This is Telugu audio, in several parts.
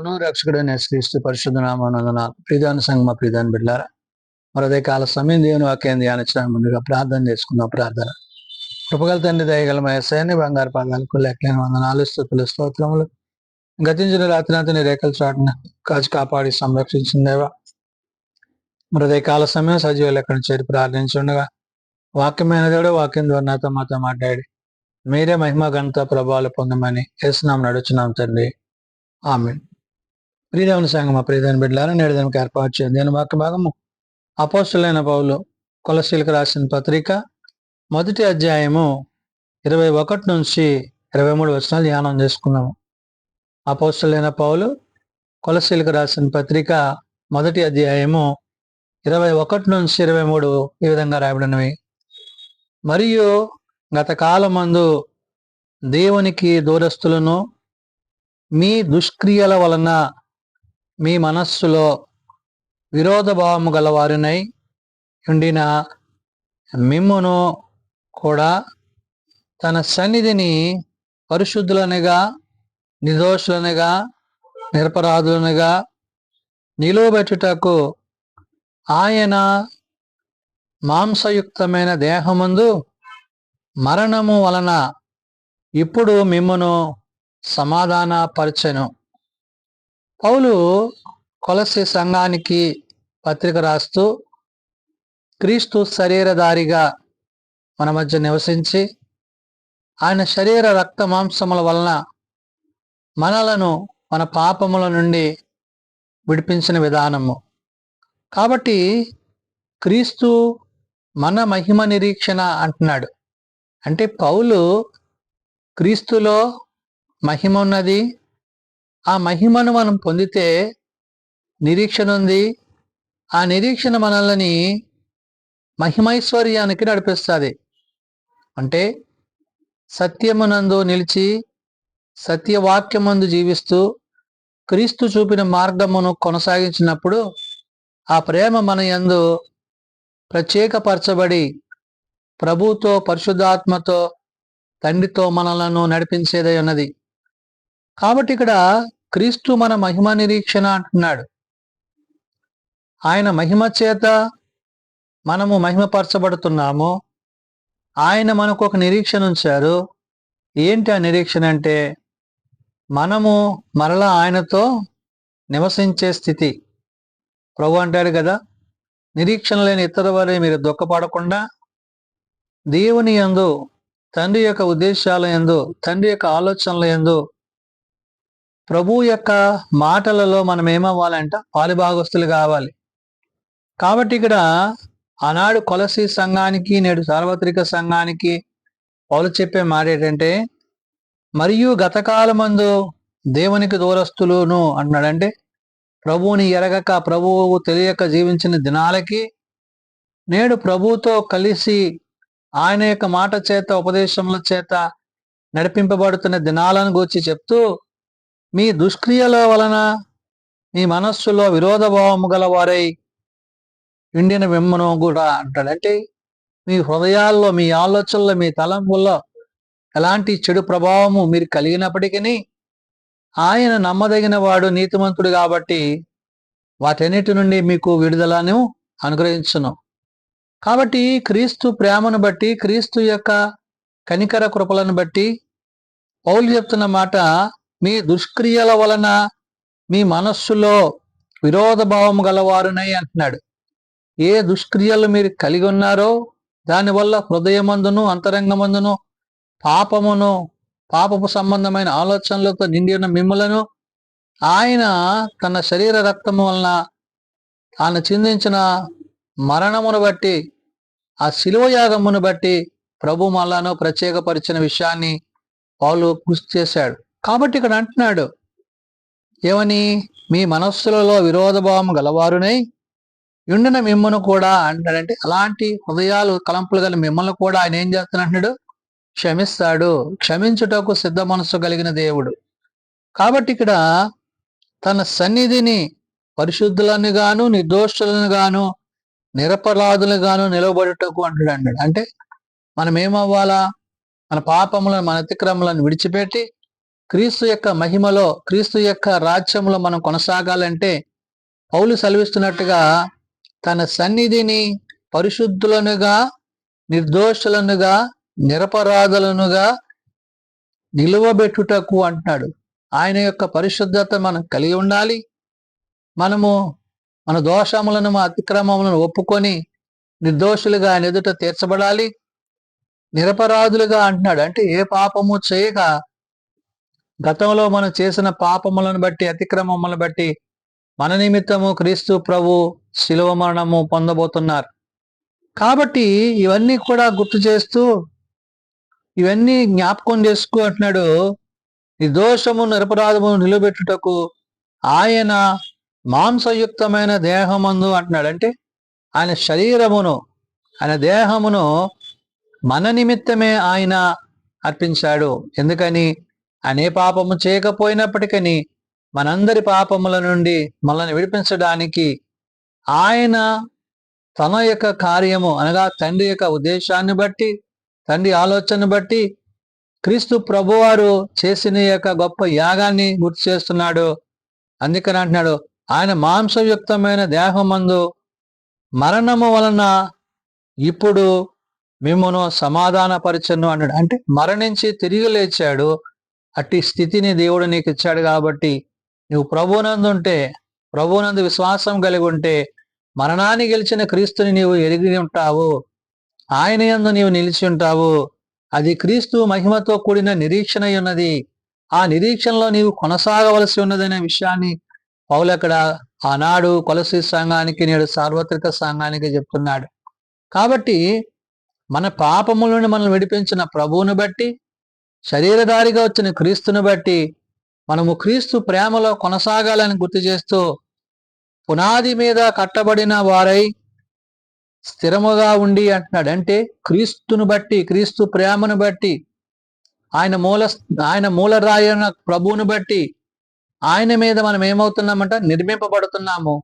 ప్రభువును రక్షకుడైన యేసుక్రీస్తు పరిశుద్ధ నామమున ప్రియాని సంగమ ప్రియాని బిడ్డలారా, మరొదే కాల సమయం దేవుని వాక్యాన్ని ధ్యానించడానికి ముందుగా ప్రార్థన చేసుకుందాం. ప్రార్థన. కృపగల తండ్రి, దయగల యేసయ్యని బంగారు పాదాలకు లెక్కలేని వందనాలు, స్తుతులు, స్తోత్రములు. గతించిన రాత్రి అంతా నీ రేఖల చాటున కాచి కాపాడి సంరక్షించిందేవా, మరొదే కాల సమయం సజీవ లెక్కను చేరి ప్రార్థించుండగా వాక్యమైన దేవుడు వాక్యం ద్వారా నాతో మాతో మాట్లాడి మీరే మహిమ ఘనత ప్రభావాలు పొందమని యేసునామమున నడుచున్నాం తండ్రి, ఆమేన్. ప్రియదేవుని సంగమ ప్రియదేవుని బిడ్డలారా, నేడు దానికి ఏర్పాటు చేయండి. దేని వాక్య భాగము అపోస్తలుడైన పౌలు కొలస్సీలకు రాసిన పత్రిక 1వ అధ్యాయము 21 నుంచి 23 వచనాలు ధ్యానం చేసుకున్నాము. అపోస్తలుడైన పౌలు కొలస్సీలకు రాసిన పత్రిక 1వ అధ్యాయము 21 నుంచి 23 ఈ విధంగా రాయబడినవి. మరియు గత కాలమందు దేవునికి దూరస్తులను మీ దుష్క్రియల వలన మీ మనస్సులో విరోధ భావము గలవారినై ఉండిన మిమ్మును కూడా తన సన్నిధిని పరిశుద్ధులనగా, నిర్దోషులనగా, నిరపరాధులనగా నిలువబెట్టుటకు ఆయన మాంసయుక్తమైన దేహమందు మరణము వలన ఇప్పుడు మిమ్మును సమాధాన పరచెను. పౌలు కొలస్సీ సంఘానికి పత్రిక రాస్తూ క్రీస్తు శరీరధారిగా మన మధ్య నివసించి ఆయన శరీర రక్త మాంసముల వలన మనలను మన పాపముల నుండి విడిపించిన విధానము. కాబట్టి క్రీస్తు మన మహిమ నిరీక్షణ అంటున్నాడు. అంటే పౌలు క్రీస్తులో మహిమ ఉన్నది, ఆ మహిమను మనం పొందితే నిరీక్షణ ఉంది. ఆ నిరీక్షణ మనల్ని మహిమైశ్వర్యానికి నడిపిస్తుంది. అంటే సత్యమునందు నిలిచి సత్యవాక్యమందు జీవిస్తూ క్రీస్తు చూపిన మార్గమును కొనసాగించినప్పుడు ఆ ప్రేమ మన యందు ప్రత్యేకపరచబడి ప్రభువుతో, పరిశుద్ధాత్మతో, తండ్రితో మనలను నడిపించేదై ఉన్నది. కాబట్టి ఇక్కడ క్రీస్తు మన మహిమ నిరీక్షణ అంటున్నాడు. ఆయన మహిమ చేత మనము మహిమపరచబడుతున్నాము. ఆయన మనకు ఒక నిరీక్షణ ఉంచారు. ఏంటి ఆ నిరీక్షణ అంటే మనము మరలా ఆయనతో నివసించే స్థితి. ప్రభు అంటాడు కదా, నిరీక్షణ లేని ఇతర వారే మీరు దుఃఖపడకుండా దేవుని యందు, తండ్రి యొక్క ఉద్దేశాల యందు, తండ్రి యొక్క ఆలోచనల యందు, ప్రభు యొక్క మాటలలో మనం ఏమవ్వాలంట పాలుభాగస్తులు కావాలి. కాబట్టి ఇక్కడ ఆనాడు కొలస్సీ సంఘానికి, నేడు సార్వత్రిక సంఘానికి పౌలు చెప్పే మాట ఏంటంటే, మరియు గతకాలమందు దేవునికి దూరస్తులును అంటున్నాడంటే ప్రభువుని ఎరగక, ప్రభువు తెలియక జీవించిన దినాలకి నేడు ప్రభువుతో కలిసి ఆయన యొక్క మాట చేత, ఉపదేశముల చేత నడిపింపబడుతున్న దినాలను గూర్చి చెప్తూ, మీ దుష్క్రియల వలన మీ మనస్సులో విరోధ భావము గల వారై ఉండిన మిమ్మును కూడా అంటాడు. అంటే మీ హృదయాల్లో, మీ ఆలోచనలో, మీ తలంపుల్లో ఎలాంటి చెడు ప్రభావము మీరు కలిగినప్పటికీ ఆయన నమ్మదగిన వాడు, నీతిమంతుడు కాబట్టి వాటన్నిటి నుండి మీకు విడుదలను అనుగ్రహించును. కాబట్టి క్రీస్తు ప్రేమను బట్టి, క్రీస్తు యొక్క కనికర కృపలను బట్టి పౌలు చెప్తున్న మాట, మీ దుష్క్రియల వలన మీ మనస్సులో విరోధ భావము గలవారునై అంటున్నాడు. ఏ దుష్క్రియలు మీరు కలిగి ఉన్నారో దానివల్ల హృదయమందును అంతరంగమందును పాపమును, పాపపు సంబంధమైన ఆలోచనలతో నిండి ఉన్న మిమ్ములను ఆయన తన శరీర రక్తము వలన ఆయన చిందించిన మరణమును బట్టి, ఆ శిలువ యాగమును బట్టి ప్రభు మళ్ళాను ప్రత్యేకపరిచిన విషయాన్ని పౌలు గుర్తు చేశాడు. కాబట్టి ఇక్కడ అంటున్నాడు ఏమని, మీ మనస్సులలో విరోధభావం గలవారునై ఉండిన మిమ్మల్ని కూడా అంటాడంటే, అలాంటి హృదయాలు తలంపులు గల మిమ్మల్ని కూడా ఆయన ఏం చేస్తున్నట్టు క్షమిస్తాడు. క్షమించుటకు సిద్ధ మనస్సు కలిగిన దేవుడు. కాబట్టి ఇక్కడ తన సన్నిధిని పరిశుద్ధులను గాను, నిర్దోషులను గాను, నిరపరాధులను గాను నిలవబడుటకు అంటాడు. అంటే మనం ఏమవ్వాలా, మన పాపములను, మన అతిక్రమలను విడిచిపెట్టి క్రీస్తు యొక్క మహిమలో, క్రీస్తు యొక్క రాజ్యంలో మనం కొనసాగాలంటే పౌలు సెలవిస్తున్నట్టుగా తన సన్నిధిని పరిశుద్ధులనుగా, నిర్దోషులనుగా, నిరపరాధులనుగా నిలువబెట్టుటకు అంటున్నాడు. ఆయన యొక్క పరిశుద్ధత మనం కలిగి ఉండాలి. మనము మన దోషములను, మా అతిక్రమములను ఒప్పుకొని నిర్దోషులుగా ఆయన ఎదుట తీర్చబడాలి. నిరపరాధులుగా అంటున్నాడు. అంటే ఏ పాపము చేయక గతంలో మనం చేసిన పాపములను బట్టి, అతిక్రమములను బట్టి మన నిమిత్తము క్రీస్తు ప్రభు శిలువ మరణము పొందబోతున్నారు. కాబట్టి ఇవన్నీ కూడా గుర్తు చేస్తూ, ఇవన్నీ జ్ఞాపకం చేసుకో అంటున్నాడు. నిర్దోషము నిరపరాధమును నిలబెట్టుటకు ఆయన మాంసయుక్తమైన దేహమందు అంటున్నాడు. అంటే ఆయన శరీరమును, ఆయన దేహమును మన నిమిత్తమే ఆయన అర్పించాడు. ఎందుకని? ఆయన ఏ పాపము చేయకపోయినప్పటికీ మనందరి పాపముల నుండి మనల్ని విడిపించడానికి ఆయన తన యొక్క కార్యము అనగా తండ్రి యొక్క ఉద్దేశాన్ని బట్టి, తండ్రి ఆలోచనను బట్టి క్రీస్తు ప్రభువారు చేసిన యొక్క గొప్ప యాగాన్ని గుర్తు చేస్తున్నాడు. అందుకని అంటున్నాడు, ఆయన మాంసయుక్తమైన దేహమందు మరణము వలన ఇప్పుడు మిమ్మును సమాధానపరచను అన్నాడు. అంటే మరణించి తిరిగి లేచాడు. అట్టి స్థితిని దేవుడు నీకు ఇచ్చాడు. కాబట్టి నువ్వు ప్రభువునందుంటే, ప్రభువునందు విశ్వాసం కలిగి ఉంటే మరణాన్ని గెలిచిన క్రీస్తుని నీవు ఎరిగి ఉంటావు. ఆయన యందు నీవు నిలిచి ఉంటావు. అది క్రీస్తు మహిమతో కూడిన నిరీక్షణ ఉన్నది. ఆ నిరీక్షణలో నీవు కొనసాగవలసి ఉన్నదనే విషయాన్ని పౌలు అక్కడ ఆనాడు కొలసీ సంఘానికి, నేడు సార్వత్రిక సంఘానికి చెప్తున్నాడు. కాబట్టి మన పాపములను మనం విడిపించిన ప్రభువును బట్టి, శరీరధారిగా వచ్చిన క్రీస్తుని బట్టి మనము క్రీస్తు ప్రేమలో కొనసాగాలని గుర్తు చేస్తూ, పునాది మీద కట్టబడిన వారై స్థిరముగా ఉండి అంటున్నాడు. అంటే క్రీస్తును బట్టి, క్రీస్తు ప్రేమను బట్టి, ఆయన మూలరాయన ప్రభువును బట్టి ఆయన మీద మనం ఏమవుతున్నామంట? నిర్మింపబడుతున్నాము.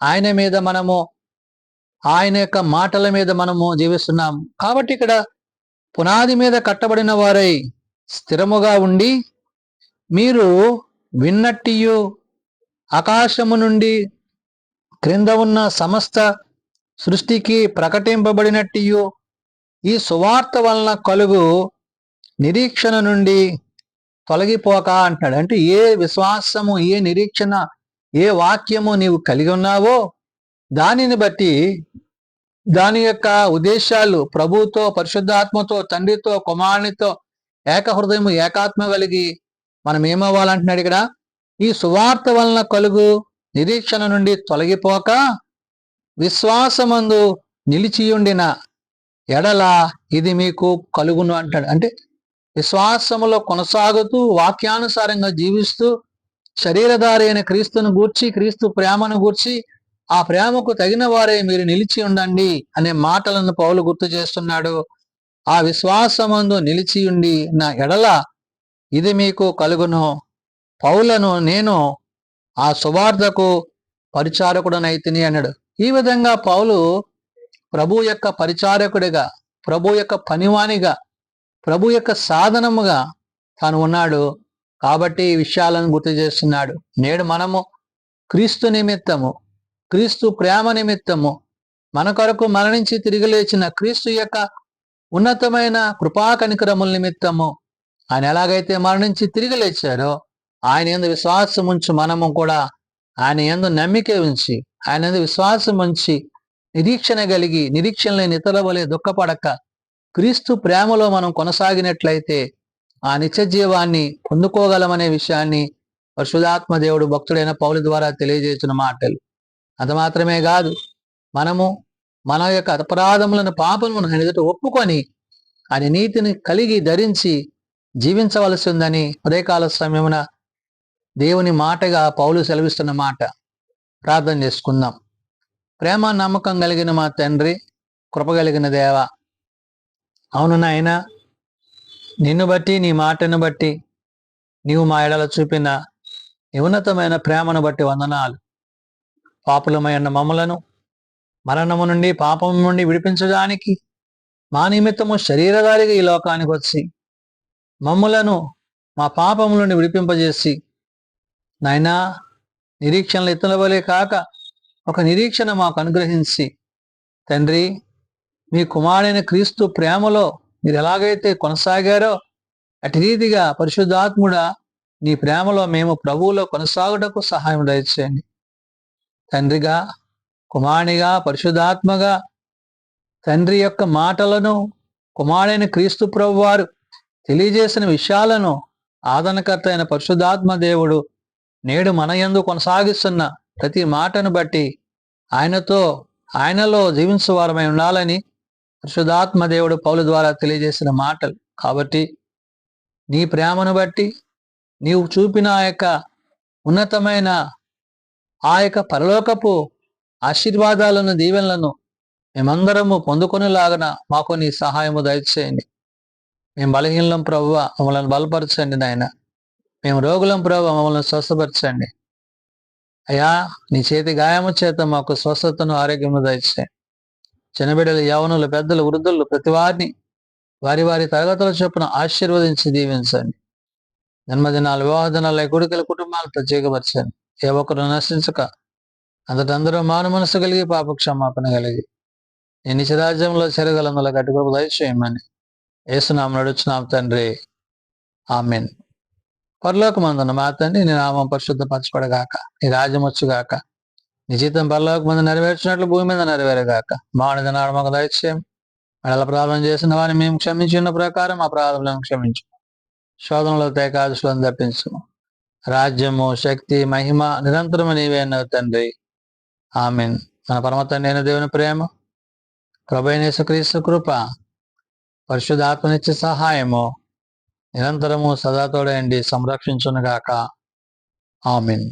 ఆయన మీద మనము, ఆయన యొక్క మాటల మీద మనము జీవిస్తున్నాము. కాబట్టి ఇక్కడ పునాది మీద కట్టబడిన వారై స్థిరముగా ఉండి, మీరు విన్నట్టియు ఆకాశము నుండి క్రింద ఉన్న సమస్త సృష్టికి ప్రకటింపబడినట్టియు ఈ సువార్త వలన కలుగు నిరీక్షణ నుండి తొలగిపోక అంటున్నాడు. అంటే ఏ విశ్వాసము, ఏ నిరీక్షణ, ఏ వాక్యము నీవు కలిగి ఉన్నావో దానిని బట్టి, దాని యొక్క ఉద్దేశాలు ప్రభువుతో, పరిశుద్ధాత్మతో, తండ్రితో, కుమారునితో ఏకహృదయము, ఏకాత్మ కలిగి మనం ఏమవ్వాలంటున్నాడు ఇక్కడ? ఈ సువార్త వలన కలుగు నిరీక్షణ నుండి తొలగిపోక విశ్వాసమందు నిలిచియుండిన ఎడల ఇది మీకు కలుగును అంటాడు. అంటే విశ్వాసములో కొనసాగుతూ, వాక్యానుసారంగా జీవిస్తూ, శరీరధారి అయిన క్రీస్తును గూర్చి, క్రీస్తు ప్రేమను గూర్చి, ఆ ప్రేమకు తగిన వారే మీరు నిలిచి ఉండండి అనే మాటలను పౌలు గుర్తు చేస్తున్నాడు. ఆ విశ్వాసమందు నిలిచి ఉండి నా ఎడల ఇది మీకు కలుగును. పౌలను నేను ఆ సువార్తకు పరిచారకుడనైతిని అన్నాడు. ఈ విధంగా పౌలు ప్రభు యొక్క పరిచారకుడిగా, ప్రభు యొక్క పనివానిగా, ప్రభు యొక్క సాధనముగా తాను ఉన్నాడు. కాబట్టి ఈ విషయాలను గుర్తు చేస్తున్నాడు. నేడు మనము క్రీస్తు నిమిత్తము, క్రీస్తు ప్రేమ నిమిత్తము, మన కొరకు మరణించి తిరిగి లేచిన క్రీస్తు యొక్క ఉన్నతమైన కృపా కనికరముల నిమిత్తము ఆయన ఎలాగైతే మరణించి తిరిగి లేచారో ఆయన యందు విశ్వాసం ఉంచి మనము కూడా ఆయన యందు నమ్మిక ఉంచి, ఆయన యందు విశ్వాసం ఉంచి నిరీక్షణ కలిగి, నిరీక్షణ లేని ఇతరుల వలె దుఃఖపడక క్రీస్తు ప్రేమలో మనం కొనసాగినట్లయితే ఆ నిత్య జీవాన్ని పొందుకోగలమనే విషయాన్ని పరిశుద్ధాత్మ దేవుడు భక్తుడైన పౌలు ద్వారా తెలియజేసిన మాటలు. అది మాత్రమే కాదు, మనము మన యొక్క అపరాధములను, పాపములను ఆయన ఎదుట ఒప్పుకొని ఆయన నీతిని కలిగి ధరించి జీవించవలసి ఉందని ఉదయకాల సమయమున దేవుని మాటగా పౌలు సెలవిస్తున్న మాట. ప్రార్థన చేసుకుందాం. ప్రేమ నమ్మకం కలిగిన మా తండ్రి, కృప కలిగిన దేవ, అవును నాయన, నిన్ను బట్టి, నీ మాటను బట్టి, నీవు మా ఎడల చూపిన ఉన్నతమైన ప్రేమను బట్టి వందనాలు. పాపులమైన మమ్ములను మరణము నుండి, పాపము నుండి విడిపించడానికి మా నిమిత్తము శరీరధారిగా ఈ లోకానికి వచ్చి మమ్ములను మా పాపముల నుండి విడిపింపజేసి నాయనా నిరీక్షణలు ఎత్తునవలే కాక ఒక నిరీక్షణ మాకు అనుగ్రహించి తండ్రి మీ కుమారుడైన క్రీస్తు ప్రేమలో మీరు ఎలాగైతే కొనసాగారో అటు రీతిగా పరిశుద్ధాత్ముడా నీ ప్రేమలో మేము ప్రభువులో కొనసాగుటకు సహాయం దయచేయండి. తండ్రిగా, కుమారునిగా, పరిశుద్ధాత్మగా తండ్రి యొక్క మాటలను కుమారుడైన క్రీస్తు ప్రభు వారు తెలియజేసిన విషయాలను ఆదరణకర్త అయిన పరిశుద్ధాత్మ దేవుడు నేడు మన యందు కొనసాగిస్తున్న ప్రతి మాటను బట్టి ఆయనలో జీవించువారమై ఉండాలని పరిశుద్ధాత్మ దేవుడు పౌలు ద్వారా తెలియజేసిన మాటలు. కాబట్టి నీ ప్రేమను బట్టి నీవు చూపిన ఆ యొక్క ఉన్నతమైన ఆ యొక్క పరలోకపు ఆశీర్వాదాలను, దీవెనలను మేమందరము పొందుకొనిలాగన మాకు నీ సహాయము దయచేయండి. మేము బలహీనం ప్రభువ, మమ్మల్ని బలపరచండి నాయన. మేము రోగులం ప్రభువ, మమ్మల్ని స్వస్థపరచండి అయ్యా. నీ చేతి గాయము చేత మాకు స్వస్థతను, ఆరోగ్యము దయచేయండి. చిన్నబిడ్డలు, యవనులు, పెద్దలు, వృద్ధులు ప్రతి వారిని వారి వారి తరగతుల చొప్పున ఆశీర్వదించి దీవించండి. జన్మదినాలు, వివాహ దినాలు, కొడుకుల కుటుంబాలు ప్రత్యేకపరచండి. ఏ ఒక్కరు నశించక అంతటందరూ మాను మనసు కలిగి పాప క్షమాపణ కలిగి నీ నిత్యరాజ్యంలో చెరగలందులో కట్టుకోపు దయచేయమని యేసునామమున నడుచున్నాం తండ్రి, ఆమేన్. పరలోకమందున్న మా తండ్రి, నీ నామం పరిశుద్ధపరచబడగాక, నీ రాజ్యం వచ్చుగాక, నీ జీతం పరలోకమందు నెరవేర్చినట్లు భూమి మీద నెరవేరగాక. మానవ దినాడు మాకు దయచేయం. మెడల ప్రార్థన చేసిన వారిని మేము క్షమించిన ప్రకారం మా ప్రార్థనలను క్షమించు. శోధనలో తేకాదశులను తప్పించు. రాజ్యము, శక్తి, మహిమ నిరంతరము నీవే అన్నావు తండ్రి, ఆమేన్. మన పరమ తండ్రి అయిన దేవుని ప్రేమ, ప్రభువైన యేసుక్రీస్తు కృప, పరిశుద్ధాత్మనిత్య సహాయము నిరంతరము సదాతోడండి సంరక్షించునుగాక. ఆమేన్.